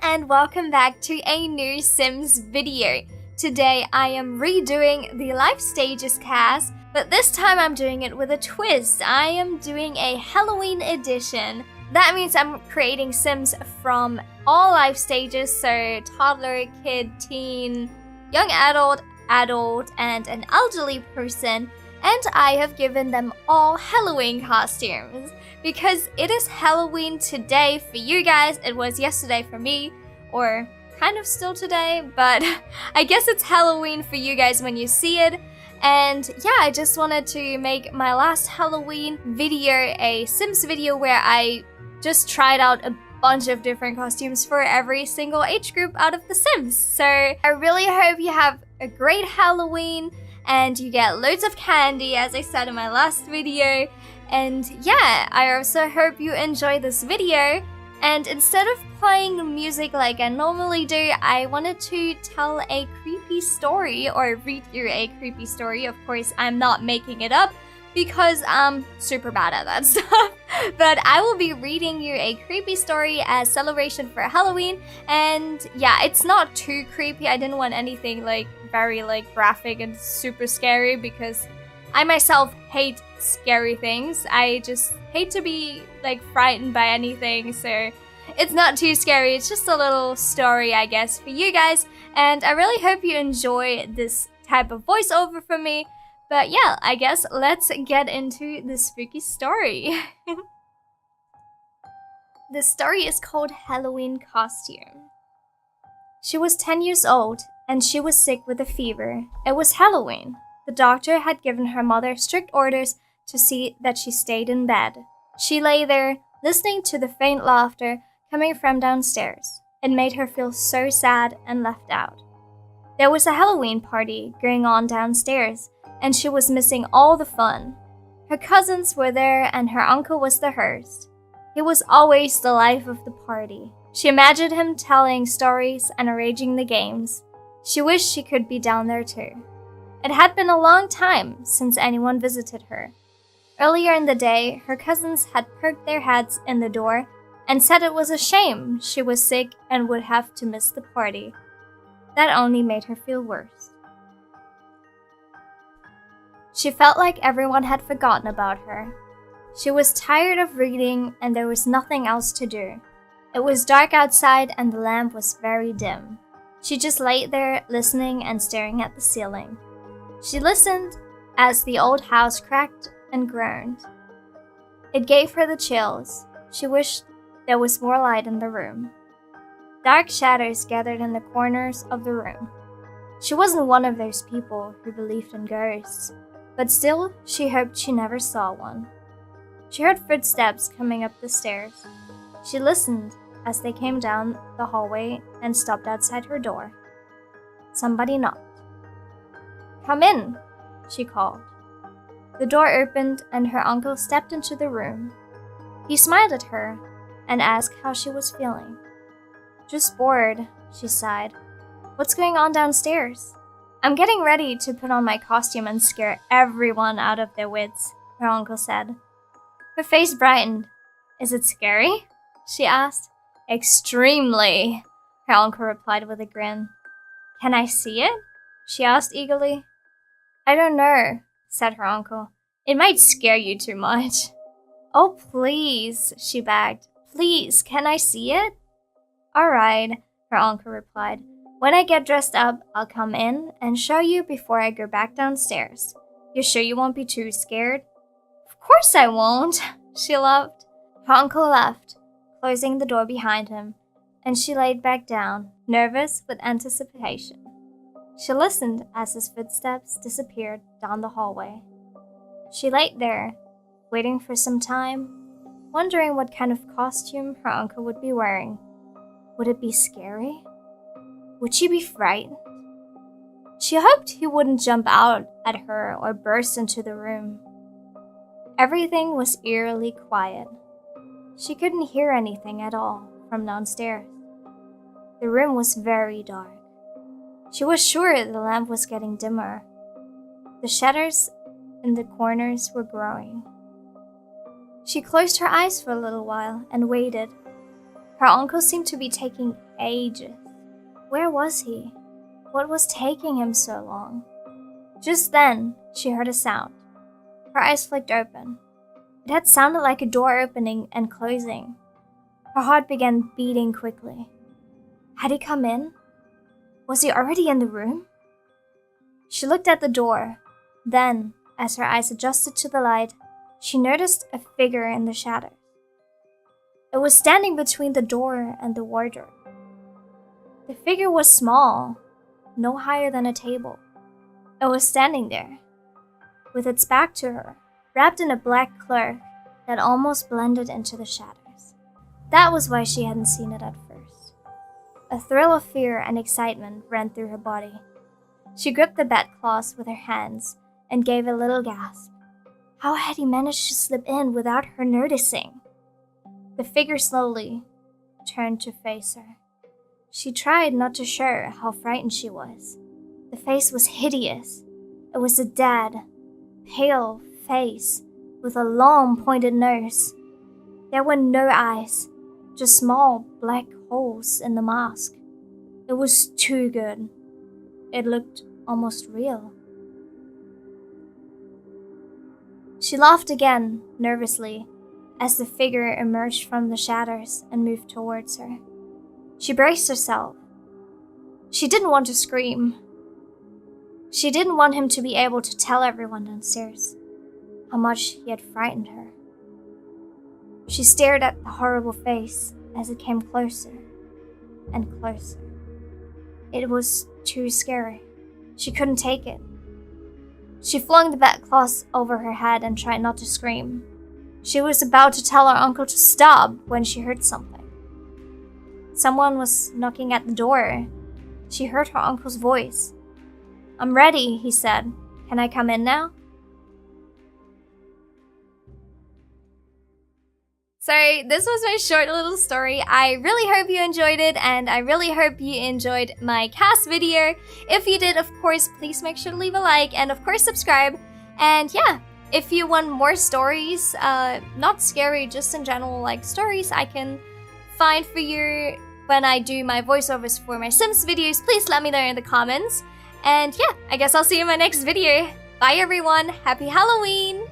and welcome back to a new Sims video. Today I am redoing the Life Stages CAS, but this time I'm doing it with a twist. I am doing a Halloween edition. That means I'm creating Sims from all life stages, so toddler, kid, teen, young adult, and an elderly person. And I have given them all Halloween costumes. Because it is Halloween today for you guys. It was yesterday for me, or kind of still today, but I guess it's Halloween for you guys when you see it. And yeah, I just wanted to make my last Halloween video a Sims video where I just tried out a bunch of different costumes for every single age group out of The Sims. So I really hope you have a great Halloween and you get loads of candy, as I said in my last video. And yeah, I also hope you enjoy this video. And instead of playing music like I normally do, I wanted to tell a creepy story, or read you a creepy story. Of course, I'm not making it up because I'm super bad at that stuff. But I will be reading you a creepy story as celebration for Halloween. And yeah, it's not too creepy. I didn't want anything very graphic and super scary because I myself hate scary things. I just hate to be frightened by anything, so it's not too scary. It's just a little story, I guess, for you guys. And I really hope you enjoy this type of voiceover from me. But yeah, I guess let's get into the spooky story. The story is called Halloween Costume. She was 10 years old, and she was sick with a fever. It was Halloween. The doctor had given her mother strict orders to see that she stayed in bed. She lay there, listening to the faint laughter coming from downstairs. It made her feel so sad and left out. There was a Halloween party going on downstairs, and she was missing all the fun. Her cousins were there, and her uncle was the host. He was always the life of the party. She imagined him telling stories and arranging the games. She wished she could be down there too. It had been a long time since anyone visited her. Earlier in the day, her cousins had poked their heads in the door and said it was a shame she was sick and would have to miss the party. That only made her feel worse. She felt like everyone had forgotten about her. She was tired of reading and there was nothing else to do. It was dark outside and the lamp was very dim. She just lay there listening and staring at the ceiling. She listened as the old house cracked and groaned. It gave her the chills. She wished there was more light in the room. Dark shadows gathered in the corners of the room. She wasn't one of those people who believed in ghosts, but still she hoped she never saw one. She heard footsteps coming up the stairs. She listened as they came down the hallway and stopped outside her door. Somebody knocked. "Come in," she called. The door opened and her uncle stepped into the room. He smiled at her and asked how she was feeling. "Just bored," she sighed. "What's going on downstairs?" "I'm getting ready to put on my costume and scare everyone out of their wits," her uncle said. Her face brightened. "Is it scary?" she asked. "Extremely," her uncle replied with a grin. "Can I see it?" she asked eagerly. "I don't know," said her uncle. "It might scare you too much." "Oh, please," she begged. "Please, can I see it?" "All right," her uncle replied. "When I get dressed up, I'll come in and show you before I go back downstairs. You're sure you won't be too scared?" "Of course I won't," she laughed. Her uncle left, closing the door behind him, and she laid back down, nervous with anticipation. She listened as his footsteps disappeared down the hallway. She lay there, waiting for some time, wondering what kind of costume her uncle would be wearing. Would it be scary? Would she be frightened? She hoped he wouldn't jump out at her or burst into the room. Everything was eerily quiet. She couldn't hear anything at all from downstairs. The room was very dark. She was sure the lamp was getting dimmer. The shadows in the corners were growing. She closed her eyes for a little while and waited. Her uncle seemed to be taking ages. Where was he? What was taking him so long? Just then, she heard a sound. Her eyes flicked open. It had sounded like a door opening and closing. Her heart began beating quickly. Had he come in? Was he already in the room? She looked at the door. Then, as her eyes adjusted to the light, she noticed a figure in the shadows. It was standing between the door and the wardrobe. The figure was small, no higher than a table. It was standing there, with its back to her, wrapped in a black cloak that almost blended into the shadows. That was why she hadn't seen it at first. A thrill of fear and excitement ran through her body. She gripped the bedclothes with her hands and gave a little gasp. How had he managed to slip in without her noticing? The figure slowly turned to face her. She tried not to show how frightened she was. The face was hideous. It was a dead, pale face with a long pointed nose. There were no eyes, just small black holes in the mask. It was too good. It looked almost real. She laughed again, nervously, as the figure emerged from the shadows and moved towards her. She braced herself. She didn't want to scream. She didn't want him to be able to tell everyone downstairs how much he had frightened her. She stared at the horrible face as it came closer and closer. It was too scary. She couldn't take it. She flung the bedclothes over her head and tried not to scream. She was about to tell her uncle to stop when she heard something. Someone was knocking at the door. She heard her uncle's voice. "I'm ready," he said. "Can I come in now?" So this was my short little story. I really hope you enjoyed it, and I really hope you enjoyed my CAS video. If you did, of course, please make sure to leave a like and of course subscribe. And yeah, if you want more stories, not scary, just in general like stories I can find for you when I do my voiceovers for my Sims videos, please let me know in the comments. And yeah, I guess I'll see you in my next video. Bye everyone, happy Halloween!